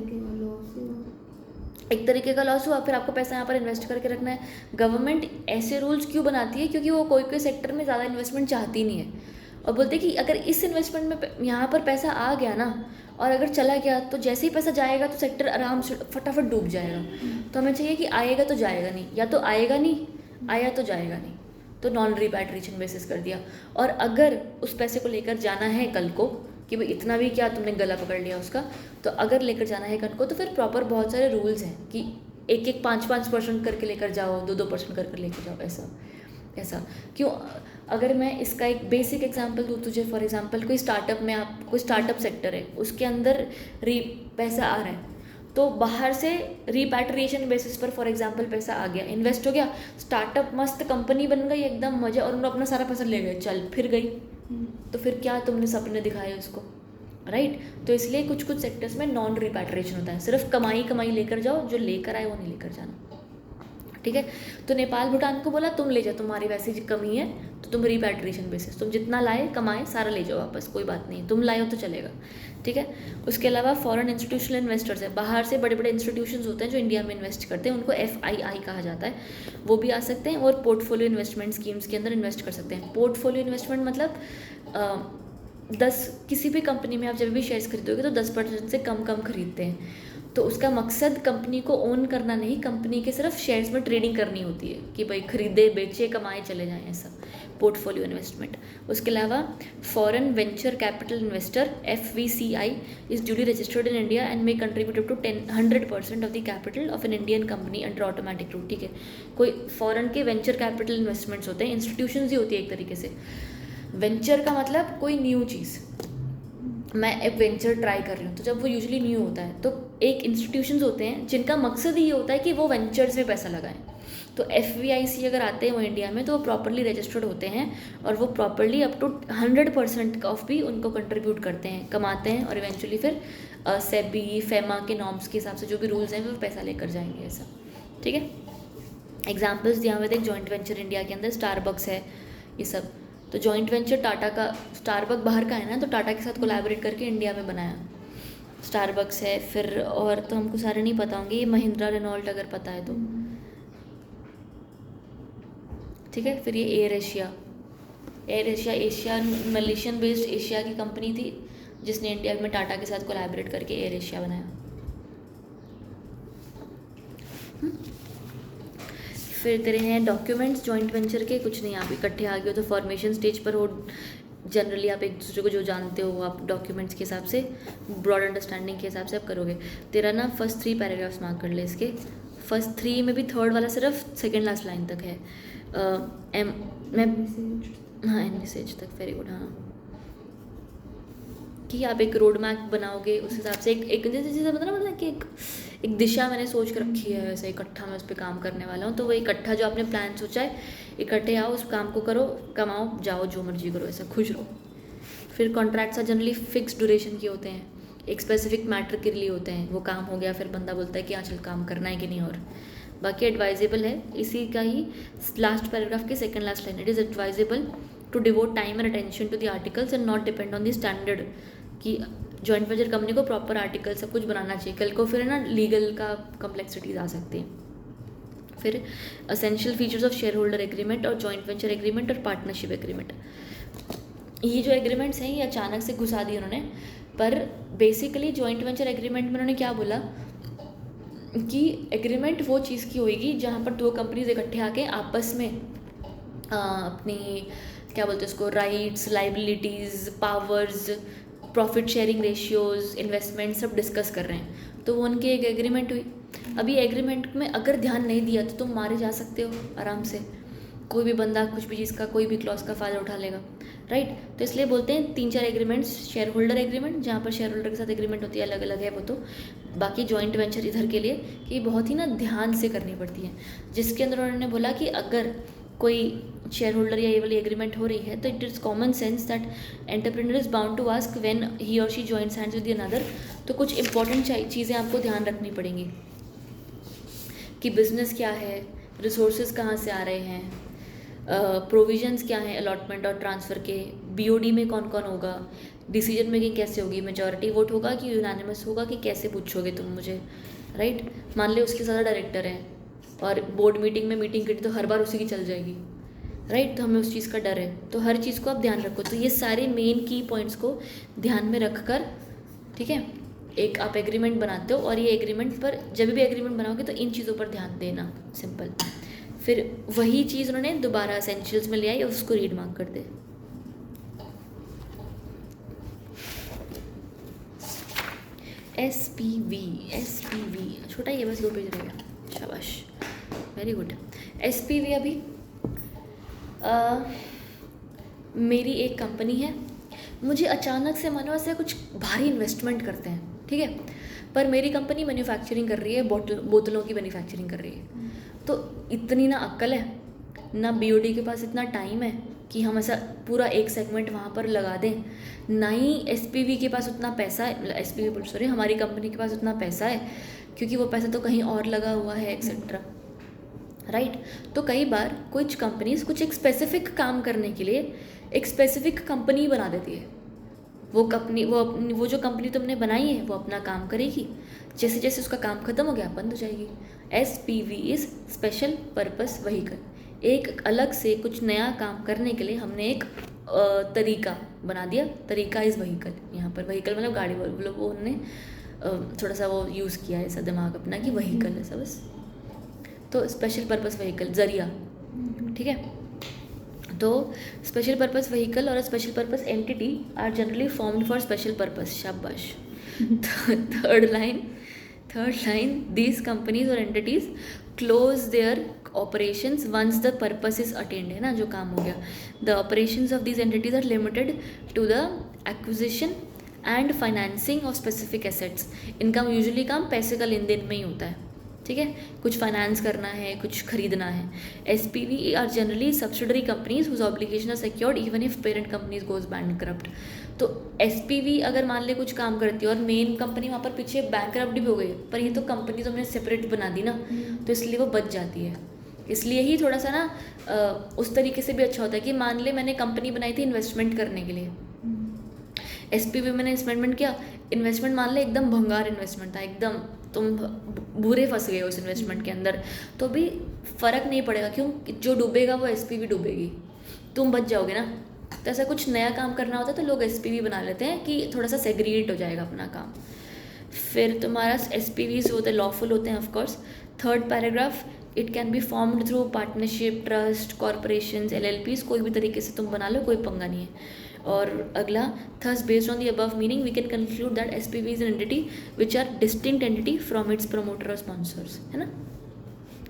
एक तरीके का लॉस हुआ, फिर आपको पैसा यहाँ पर इन्वेस्ट करके रखना है। गवर्नमेंट ऐसे रूल्स क्यों बनाती है, क्योंकि वो कोई सेक्टर में ज़्यादा इन्वेस्टमेंट चाहती नहीं है, और बोलते कि अगर इस इन्वेस्टमेंट में यहाँ पर पैसा आ गया ना, और अगर चला गया तो जैसे ही पैसा जाएगा तो सेक्टर आराम से फटाफट डूब जाएगा। तो हमें चाहिए कि आएगा तो जाएगा नहीं, या तो आएगा नहीं, आया तो जाएगा नहीं, तो नॉन रिपैट्रिएशन बेसिस कर दिया। और अगर उस पैसे को लेकर जाना है कल को, कि भाई इतना भी क्या तुमने गला पकड़ लिया उसका, तो अगर लेकर जाना है कल को, तो फिर प्रॉपर बहुत सारे रूल्स हैं कि 1-5% करके लेकर जाओ, 2-2% करके लेकर जाओ, ऐसा क्यों। अगर मैं इसका एक बेसिक एग्जांपल दूँ तुझे, फॉर एग्जांपल कोई स्टार्टअप में, आप कोई स्टार्टअप सेक्टर है, उसके अंदर पैसा आ रहा है, तो बाहर से रिपैट्रिएशन बेसिस पर फॉर एग्जांपल पैसा आ गया, इन्वेस्ट हो गया, स्टार्टअप मस्त कंपनी बन गई एकदम मजे, और उन्होंने अपना सारा पैसा ले गए, चल फिर गई, तो फिर क्या तुमने सपने दिखाए उसको, राइट। तो इसलिए कुछ सेक्टर्स में नॉन रिपैट्रिएशन होता है, सिर्फ कमाई लेकर जाओ, जो लेकर आए वो नहीं लेकर जाना, ठीक है। तो नेपाल भूटान को बोला तुम ले जाओ, तुम्हारी वैसे कमी है तो तुम रिपैट्रिएशन बेसिस, तुम जितना लाए कमाए सारा ले जाओ वापस, कोई बात नहीं, तुम लाए हो तो चलेगा, ठीक है। उसके अलावा फॉरेन इंस्टीट्यूशनल इन्वेस्टर्स है, बाहर से बड़े बड़े इंस्टीट्यूशंस होते हैं जो इंडिया में इन्वेस्ट करते हैं, उनको FII कहा जाता है, वो भी आ सकते हैं, और पोर्टफोलियो इन्वेस्टमेंट स्कीम्स के अंदर इन्वेस्ट कर सकते हैं। पोर्टफोलियो इन्वेस्टमेंट मतलब 10 किसी भी कंपनी में आप जब भी शेयर्स खरीदोगे तो 10% से कम खरीदते हैं, तो उसका मकसद कंपनी को ओन करना नहीं, कंपनी के सिर्फ शेयर्स में ट्रेडिंग करनी होती है कि भाई खरीदे बेचे कमाए चले जाएं, ऐसा पोर्टफोलियो इन्वेस्टमेंट। उसके अलावा foreign venture capital investor FVCI is duly registered in India and may contribute up to 100% of the capital of an Indian company under automatic route, ठीक है। कोई फॉरेन के वेंचर कैपिटल इन्वेस्टमेंट्स होते हैं, institutions ही होती है एक तरीके से। वेंचर का मतलब कोई न्यू चीज़, मैं एक वेंचर ट्राई कर रही हूँ, तो जब वो यूजुअली न्यू होता है तो एक इंस्टीट्यूशंस होते हैं जिनका मकसद ये होता है कि वो वेंचर्स में पैसा लगाएं। तो FVIC अगर आते हैं वो इंडिया में, तो वो प्रॉपरली रजिस्टर्ड होते हैं, और वो प्रॉपरली अप टू 100% ऑफ भी उनको कंट्रीब्यूट करते हैं, कमाते हैं, और इवेंचुअली फिर सेबी फेमा के नॉर्म्स के हिसाब से जो भी रूल्स हैं वो पैसा लेकर जाएंगे, ऐसा, ठीक है। एग्जाम्पल्स दिया हुए थे, जॉइंट वेंचर इंडिया के अंदर स्टारबक्स है, ये सब। तो जॉइंट वेंचर टाटा का, स्टारबक बाहर का है ना, तो टाटा के साथ कोलैबोरेट करके इंडिया में बनाया स्टारबक्स है। फिर और तो हमको सारे नहीं पता होंगे, ये महिंद्रा रेनॉल्ट अगर पता है तो, ठीक है। फिर ये air Asia, air Asia Asia Malaysian based Asia की कंपनी थी जिसने इंडिया में टाटा के साथ कोलैबोरेट करके एयर एशिया बनाया। फिर तेरे हैं डॉक्यूमेंट्स जॉइंट वेंचर के, कुछ नहीं आप इकट्ठे आ गए हो तो फॉर्मेशन स्टेज पर हो, जनरली आप एक दूसरे को जो जानते हो आप डॉक्यूमेंट्स के हिसाब से ब्रॉड अंडरस्टैंडिंग के हिसाब से आप करोगे। तेरा ना फर्स्ट 3 पैराग्राफ्स मार्क कर ले इसके। फर्स्ट 3 में भी थर्ड वाला सिर्फ सेकेंड लास्ट लाइन तक है। मैं हाँ एनविसेज तक, वेरी गुड। हाँ कि आप एक रोड मैप बनाओगे उस हिसाब से एक जैसे मतलब कि एक दिशा मैंने सोच के रखी है, वैसे इकट्ठा मैं उस पर काम करने वाला हूँ। तो वो इकट्ठा जो आपने प्लान सोचा है, इकट्ठे आओ, उस काम को करो, कमाओ, जाओ, जो मर्जी करो, ऐसा खुश रहो। फिर कॉन्ट्रैक्ट्स जनरली फिक्स ड्यूरेशन के होते हैं, एक स्पेसिफिक मैटर के लिए होते हैं। वो काम हो गया फिर बंदा बोलता है कि हाँ चल काम करना है कि नहीं। और बाकी एडवाइजेबल है, इसी का ही लास्ट पैराग्राफ की second last line, it is advisable to devote time and attention to the articles and not depend on the standard, कि जॉइंट वेंचर कंपनी को प्रॉपर आर्टिकल सब कुछ बनाना चाहिए। कल को फिर है ना लीगल का कॉम्प्लेक्सिटीज आ सकती हैं। फिर essential features of share holder agreement और जॉइंट वेंचर एग्रीमेंट और पार्टनरशिप एग्रीमेंट। ये जो एग्रीमेंट्स हैं ये अचानक से घुसा दिए उन्होंने, पर बेसिकली जॉइंट वेंचर एग्रीमेंट में उन्होंने क्या बोला कि एग्रीमेंट वो चीज़ की होगी जहाँ पर 2 कंपनीज इकट्ठे आके आपस में अपनी क्या बोलते हैं उसको, rights, liabilities, powers, profit sharing ratios, investment सब डिस्कस कर रहे हैं। तो वो उनकी एक एग्रीमेंट हुई। अभी एग्रीमेंट में अगर ध्यान नहीं दिया तो तुम मारे जा सकते हो आराम से, कोई भी बंदा कुछ भी चीज़ का कोई भी क्लॉज का फ़ायदा उठा लेगा, राइट। तो इसलिए बोलते हैं 3-4 एग्रीमेंट्स, शेयर होल्डर एग्रीमेंट जहाँ पर शेयर होल्डर के साथ एग्रीमेंट होती है, अलग अलग है वो तो। बाकी जॉइंट वेंचर इधर के लिए कि बहुत ही ना ध्यान से करनी पड़ती है, जिसके अंदर उन्होंने बोला कि अगर कोई शेयर होल्डर या ये वाली एग्रीमेंट हो रही है तो it is common sense that entrepreneur is bound to ask when he or she joints hands with another. तो कुछ इंपॉर्टेंट चीज़ें आपको ध्यान रखनी पड़ेंगी कि बिजनेस क्या है, रिसोर्सेज कहाँ से आ रहे हैं, प्रोविजंस क्या हैं अलॉटमेंट और ट्रांसफ़र के, बीओडी में कौन कौन होगा, डिसीजन मेकिंग कैसे होगी, मेजॉरिटी वोट होगा कि यूनानिमस होगा कि कैसे पूछोगे तुम मुझे, राइट। मान ले उसके ज़्यादा डायरेक्टर हैं और बोर्ड मीटिंग में मीटिंग करी तो हर बार उसी की चल जाएगी, राइट। तो हमें उस चीज़ का डर है, तो हर चीज़ को आप ध्यान रखो। तो ये सारे मेन की पॉइंट्स को ध्यान में रख कर, ठीक है, एक आप एग्रीमेंट बनाते हो और ये एग्रीमेंट पर जब भी एग्रीमेंट बनाओगे तो इन चीज़ों पर ध्यान देना, सिंपल। फिर वही चीज़ उन्होंने दोबारा एसेंशियल्स में ले आई और उसको रीड मार्क कर दे। SPV छोटा ही है, बस 2 पेज रह गया, शाबाश, वेरी गुड। SPV अभी मेरी एक कंपनी है, मुझे अचानक से मानो ऐसे कुछ भारी इन्वेस्टमेंट करते हैं, ठीक है, पर मेरी कंपनी मैन्युफैक्चरिंग कर रही है, बोतलों की मैन्युफैक्चरिंग कर रही है। तो इतनी ना अक्ल है ना BOD के पास इतना टाइम है कि हम ऐसा पूरा एक सेगमेंट वहाँ पर लगा दें, ना ही SPV के पास उतना पैसा है, SPV सॉरी हमारी कंपनी के पास उतना पैसा है, क्योंकि वो पैसा तो कहीं और लगा हुआ है एक्सेट्रा, राइट। तो कई बार कुछ कंपनीज कुछ एक स्पेसिफिक काम करने के लिए एक स्पेसिफिक कंपनी बना देती है। वो जो कंपनी तुमने बनाई है वो अपना काम करेगी, जैसे जैसे उसका काम खत्म हो गया बंद हो जाएगी। SPV is special purpose vehicle, एक अलग से कुछ नया काम करने के लिए हमने एक तरीका बना दिया। तरीका इज़ व्हीकल, यहाँ पर व्हीकल मतलब गाड़ी, मतलब वो उन्होंने थोड़ा सा वो यूज़ किया है ऐसा दिमाग अपना कि व्हीकल है सब, बस। तो स्पेशल पर्पस व्हीकल जरिया, ठीक है। तो स्पेशल पर्पस व्हीकल और special purpose entity are generally formed for special purpose, शाबाश। थर्ड लाइन दीज कंपनीज और entities close their operations once the purpose is attend, है ना, जो काम हो गया। The operations of these entities are limited to the acquisition and financing of specific assets. इनका usually काम पैसे का लेन देन में ही होता है, ठीक है, कुछ फाइनेंस करना है, कुछ खरीदना है। SPV are generally subsidiary companies whose obligation are secured even if parent companies goes bankrupt. तो SPV अगर मान ले कुछ काम करती है और मेन कंपनी वहाँ पर पीछे बैंकरप्ट भी हो गई, पर ये तो कंपनी तो हमने सेपरेट बना दी ना, तो इसलिए वो बच जाती है। इसलिए ही थोड़ा सा ना उस तरीके से भी अच्छा होता है कि मान ले मैंने कंपनी बनाई थी इन्वेस्टमेंट करने के लिए, SPV मैंने इन्वेस्टमेंट किया, इन्वेस्टमेंट मान ले एकदम भंगार इन्वेस्टमेंट था, एकदम तुम बुरे फंस गए उस इन्वेस्टमेंट के अंदर, तो भी फ़र्क नहीं पड़ेगा, क्यों, जो डूबेगा वो SPV डूबेगी, तुम बच जाओगे ना, तो ऐसा कुछ नया काम करना होता है तो लोग SPV बना लेते हैं कि थोड़ा सा सेग्रीगेट हो जाएगा अपना काम। फिर तुम्हारा SPVs होते हैं लॉफुल होते हैं of course. Third paragraph, it can be formed through partnership, trust, corporations, LLPs, कोई भी तरीके से तुम बना लो, कोई पंगा नहीं है। और अगला, thus based on the above meaning we can conclude that SPV is an entity which are distinct entity from its promoter और स्पॉन्सर्स, है ना।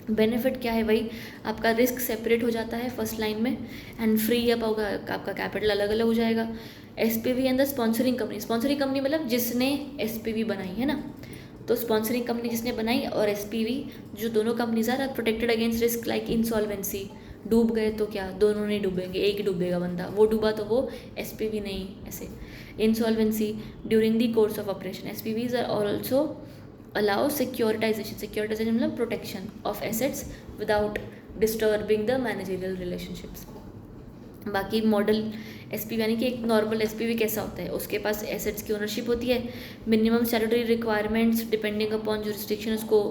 बेनिफिट क्या है, वही आपका रिस्क सेपरेट हो जाता है फर्स्ट लाइन में, एंड फ्री अप होगा, आपका कैपिटल अलग अलग हो जाएगा। SPV and the sponsoring company मतलब जिसने SPV बनाई, है ना। तो स्पॉन्सरिंग कंपनी जिसने बनाई और SPV, जो दोनों companies are protected against risk like insolvency. डूब गए तो क्या, दोनों नहीं डूबेंगे, एक ही डूबेगा बंदा, वो डूबा तो वो, SPV नहीं, ऐसे। Insolvency during the course of operation, SPVs are also allow securitization मतलब protection of assets without disturbing the managerial relationships. बाकी मॉडल SPV यानी कि एक नॉर्मल SPV कैसा होता है, उसके पास एसेट्स की ओनरशिप होती है, minimum statutory requirements depending upon jurisdiction उसको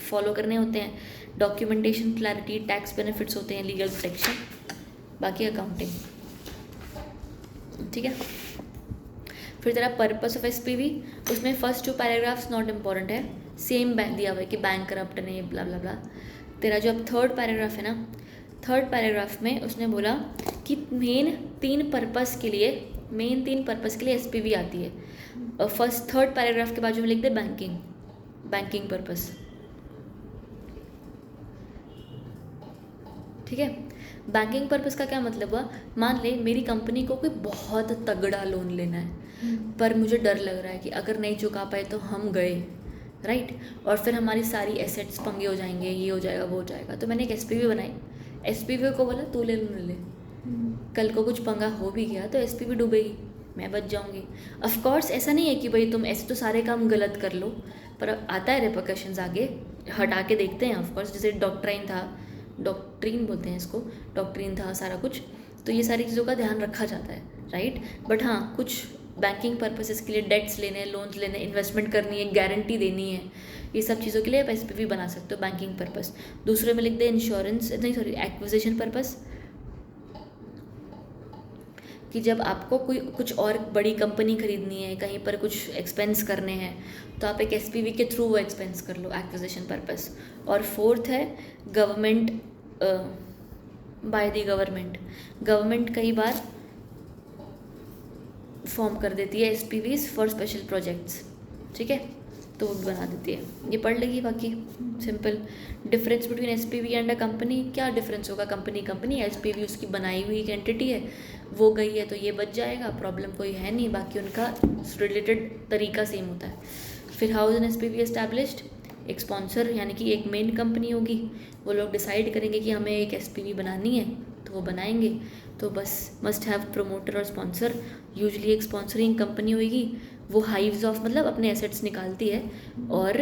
फॉलो करने होते हैं, डॉक्यूमेंटेशन क्लैरिटी, टैक्स बेनिफिट्स होते हैं, लीगल प्रोटेक्शन, बाकी अकाउंटिंग, ठीक है। फिर तेरा पर्पस ऑफ SPV, उसमें फर्स्ट 2 पैराग्राफ्स नॉट इम्पॉर्टेंट है, सेम दिया हुआ है कि बैंक करप्ट नहीं, ब्ला ब्ला ब्ला। तेरा जो अब थर्ड पैराग्राफ है ना, थर्ड पैराग्राफ में उसने बोला कि मेन 3 पर्पस के लिए SPV आती है। फर्स्ट थर्ड पैराग्राफ के बाद जो लिख दे बैंकिंग पर्पस, ठीक है। बैंकिंग पर्पस का क्या मतलब हुआ, मान ले मेरी कंपनी को कोई बहुत तगड़ा लोन लेना है, पर मुझे डर लग रहा है कि अगर नहीं चुका पाए तो हम गए, राइट, और फिर हमारी सारी एसेट्स पंगे हो जाएंगे, ये हो जाएगा वो हो जाएगा। तो मैंने एक SPV बनाई, SPV को बोला तू ले ले, कल को कुछ पंगा हो भी गया तो SPV डूबेगी, मैं बच जाऊंगी। ऑफ कोर्स ऐसा नहीं है कि भाई तुम ऐसे तो सारे काम गलत कर लो, पर आता है रिपरकशंस आगे, हटा के देखते हैं। ऑफ कोर्स जैसे डॉक्ट्रीन बोलते हैं इसको, डॉक्ट्रीन था सारा कुछ, तो ये सारी चीज़ों का ध्यान रखा जाता है, राइट। बट हाँ, कुछ बैंकिंग पर्पसेस के लिए डेट्स लेने हैं, लोन्स लेने, इन्वेस्टमेंट करनी है, गारंटी देनी है, ये सब चीज़ों के लिए आप SPV बना सकते हो, बैंकिंग पर्पस। दूसरे में लिख दे एक्विजिशन पर्पस, कि जब आपको कोई कुछ और बड़ी कंपनी खरीदनी है, कहीं पर कुछ एक्सपेंस करने हैं, तो आप एक SPV के थ्रू वो एक्सपेंस कर लो, एक्विजिशन पर्पस। और फोर्थ है गवर्नमेंट, बाय द गवर्नमेंट कई बार फॉर्म कर देती है SPVs फॉर स्पेशल प्रोजेक्ट्स, ठीक है, तो वो बना देती है। ये पढ़ लेगी, बाकी simple. Difference between SPV and a company, क्या डिफरेंस होगा, कंपनी SPV उसकी बनाई हुई एक एंटिटी है, वो गई है तो ये बच जाएगा, प्रॉब्लम कोई है नहीं, बाकी उनका रिलेटेड तरीका सेम होता है। फिर how is an SPV established, एक स्पॉन्सर यानी कि एक मेन कंपनी होगी, वो लोग डिसाइड करेंगे कि हमें एक SPV बनानी है तो वो बनाएंगे, तो बस मस्ट हैव प्रमोटर और स्पॉन्सर। यूजुअली एक स्पॉन्सरिंग कंपनी होगी, वो हाइव्स ऑफ मतलब अपने एसेट्स निकालती है और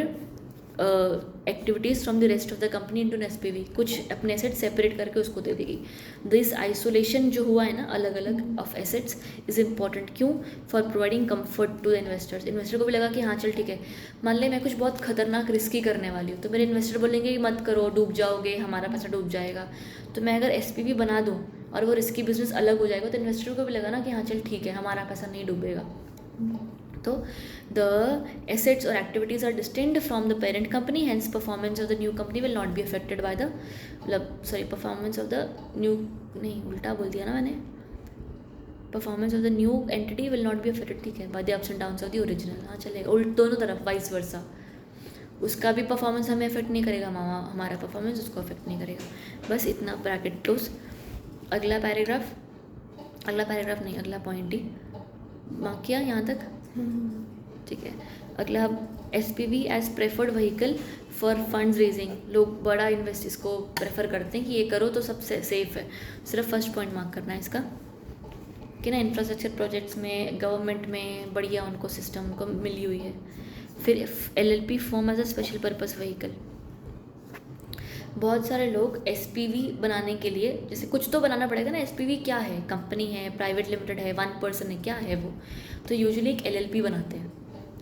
activities from the rest of the company into an SPV, कुछ अपने एसेट सेपरेट करके उसको दे देगी। दिस आइसोलेशन जो हुआ है ना अलग अलग ऑफ एसेट्स इज़ इम्पॉर्टेंट, क्यों, for providing comfort to the investors. Investor को भी लगा कि हाँ चल ठीक है, मान ले मैं कुछ बहुत खतरनाक रिस्की करने वाली हूँ, तो मेरे इन्वेस्टर बोलेंगे कि मत करो, डूब जाओगे, हमारा पैसा डूब जाएगा। तो मैं अगर SPV बना दूँ और वो रिस्की बिजनेस अलग हो जाएगा, तो इन्वेस्टर को भी लगा ना कि हाँ चल ठीक है, हमारा पैसा नहीं डूबेगा। तो the assets or activities are distinct from the parent company, hence performance of the new company will not be affected by the performance of the new, नहीं उल्टा बोल दिया ना मैंने, performance of the new entity will not be affected, ठीक है, by the ups and downs of the original। हाँ चलेगा, उल्ट दोनों तरफ वाइस वर्सा, उसका भी परफॉर्मेंस हमें अफेक्ट नहीं करेगा, हमारा परफॉर्मेंस उसको अफेक्ट नहीं करेगा। बस इतना, ब्रैकेट क्लोज। अगला पैराग्राफ नहीं, अगला पॉइंट ही मार्क किया यहाँ तक, ठीक है। अगला SPV as preferred vehicle for funds raising, लोग बड़ा इन्वेस्ट इसको प्रेफर करते हैं कि ये करो तो सबसे सेफ है, सिर्फ फर्स्ट पॉइंट मार्क करना है इसका कि ना इंफ्रास्ट्रक्चर प्रोजेक्ट्स में गवर्नमेंट में बढ़िया उनको सिस्टम को मिली हुई है। फिर LLP form as a special purpose vehicle, बहुत सारे लोग SPV बनाने के लिए, जैसे कुछ तो बनाना पड़ेगा ना, SPV क्या है, कंपनी है, प्राइवेट लिमिटेड है, 1 पर्सन है, क्या है वो, तो यूजुअली एक LLP बनाते हैं,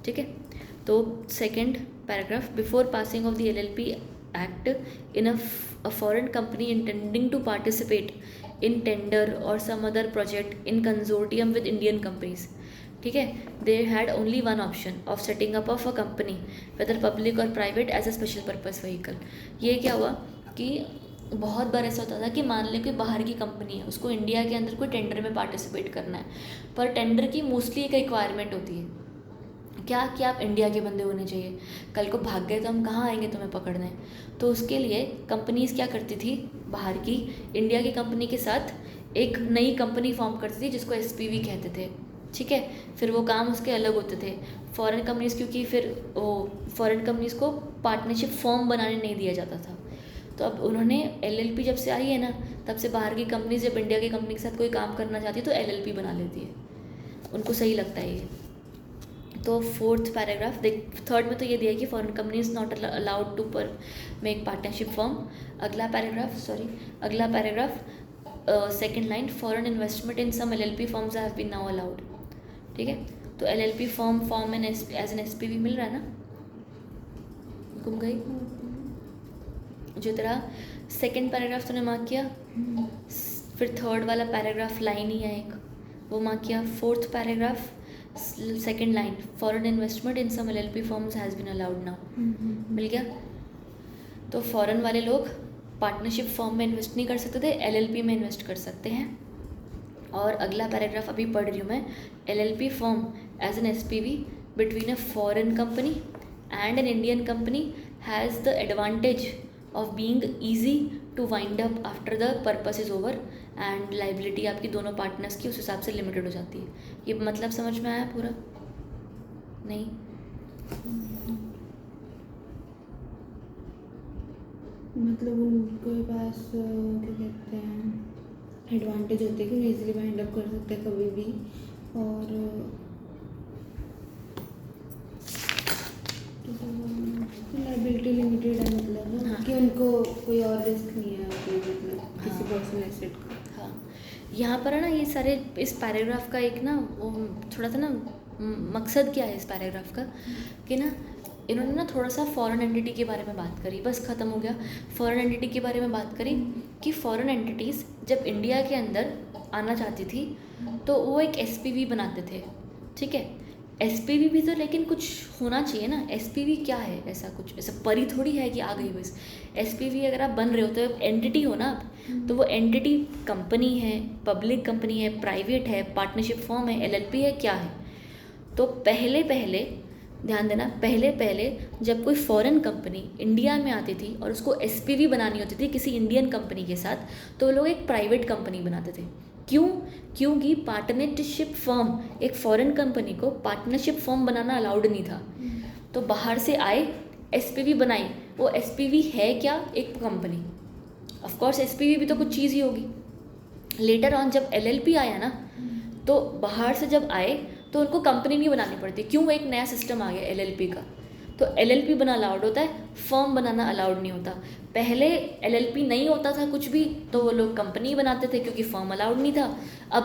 ठीक है। तो second paragraph, before passing of the LLP act in a foreign company intending to participate in tender or some other project in consortium with Indian companies. ठीक है, they had only one option of setting up of a company whether public or private as a special purpose vehicle. ये क्या हुआ कि बहुत बार ऐसा होता था कि मान लें कोई बाहर की कंपनी है, उसको इंडिया के अंदर कोई टेंडर में पार्टिसिपेट करना है, पर टेंडर की मोस्टली एक रिक्वायरमेंट होती है क्या कि आप इंडिया के बंदे होने चाहिए, कल को भाग गए तो हम कहाँ आएंगे तुम्हें पकड़ने। तो उसके लिए कंपनीज क्या करती थी, बाहर की इंडिया की कंपनी के साथ एक नई कंपनी फॉर्म करती थी जिसको SPV कहते थे। ठीक है, फिर वो काम उसके अलग होते थे। फॉरेन कंपनीज क्योंकि फिर वो फॉरेन कंपनीज को पार्टनरशिप फॉर्म बनाने नहीं दिया जाता था, तो अब उन्होंने LLP जब से आई है ना, तब से बाहर की कंपनीज जब इंडिया की कंपनी के साथ कोई काम करना चाहती है तो LLP बना लेती है, उनको सही लगता है ये। तो फोर्थ पैराग्राफ देख, थर्ड में तो ये दिया है कि foreign company is not allowed to make partnership form. अगला paragraph second line, foreign investment in some LLP forms have been now allowed. ठीक है, तो LLP form in as an SPV मिल रहा है ना, गुम गई जो तेरा सेकेंड पैराग्राफ तूने मार्क किया, फिर थर्ड वाला पैराग्राफ लाइन ही है एक, वो मार्क किया। Fourth paragraph second line, foreign investment in some LLP forms has been allowed now, मिल गया। तो फॉरेन वाले लोग पार्टनरशिप फॉर्म में इन्वेस्ट नहीं कर सकते थे, LLP में इन्वेस्ट कर सकते हैं। और अगला पैराग्राफ अभी पढ़ रही हूँ मैं, LLP form as an SPV between a foreign company and an Indian company has the advantage of being easy to wind up after the purpose is over and liability आपकी दोनों पार्टनर्स की उस हिसाब से लिमिटेड हो जाती है। ये मतलब समझ में आया पूरा? नहीं? मतलब उनके पास क्या कहते हैं एडवांटेज होते हैं कि वो इजीली वाइंड अप कर सकते हैं कभी भी, और लाइबिलिटी लिमिटेड है, मतलब हाँ। कि उनको कोई और रिस्क नहीं है अपने मतलब किसी पर्सनल एसेट का। हाँ, यहाँ पर है ना ये सारे इस पैराग्राफ का एक ना वो थोड़ा सा ना मकसद क्या है इस पैराग्राफ का कि ना इन्होंने ना थोड़ा सा फॉरेन एंटिटी के बारे में बात करी, बस ख़त्म हो गया। फॉरेन एंटिटी के बारे में बात करी कि फॉरेन एंटिटीज़ जब इंडिया के अंदर आना चाहती थी तो वो एक SPV बनाते थे। ठीक है, SPV भी तो लेकिन कुछ होना चाहिए ना, SPV क्या है, ऐसा कुछ ऐसा परी थोड़ी है कि आ गई बस। SPV अगर आप बन रहे हो तो एंटिटी हो ना आप, तो वो एंटिटी कंपनी है, पब्लिक कंपनी है, प्राइवेट है, पार्टनरशिप फॉर्म है, LLP है, क्या है। तो पहले ध्यान देना, पहले जब कोई फॉरेन कंपनी इंडिया में आती थी और उसको SPV बनानी होती थी किसी इंडियन कंपनी के साथ, तो वो लोग एक प्राइवेट कंपनी बनाते थे। क्यों? क्योंकि पार्टनरशिप फॉर्म एक फॉरेन कंपनी को पार्टनरशिप फॉर्म बनाना अलाउड नहीं था। तो बाहर से आए SPV बनाई, वो SPV है क्या, एक कंपनी। ऑफ कोर्स SPV भी तो कुछ चीज़ ही होगी। लेटर ऑन जब LLP आया ना, तो बाहर से जब आए तो उनको कंपनी नहीं बनानी पड़ती। क्यों? एक नया सिस्टम आ गया LLP का, तो LLP बना अलाउड होता है, फर्म बनाना अलाउड नहीं होता। पहले LLP नहीं होता था कुछ भी तो वो लोग कंपनी बनाते थे क्योंकि फर्म अलाउड नहीं था। अब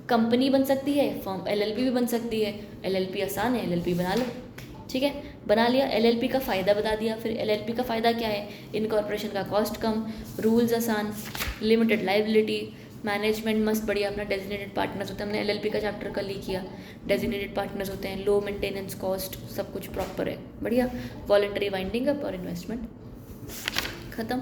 कंपनी बन सकती है, फर्म LLP भी बन सकती है। LLP आसान है, LLP बना लो। ठीक है, बना लिया, LLP का फ़ायदा बता दिया। फिर LLP का फ़ायदा क्या है? इनकॉर्पोरेशन का कॉस्ट कम, रूल्स आसान, लिमिटेड लाइबिलिटी, मैनेजमेंट मस्त बढ़िया, अपना डेजिग्नेटेड पार्टनर्स होते हैं। हमने LLP का चैप्टर कल ही किया, डेजिग्नेटेड पार्टनर्स होते हैं, लो मेंटेनेंस कॉस्ट, सब कुछ प्रॉपर है, बढ़िया। वॉलंटरी वाइंडिंग अप और इन्वेस्टमेंट, ख़त्म।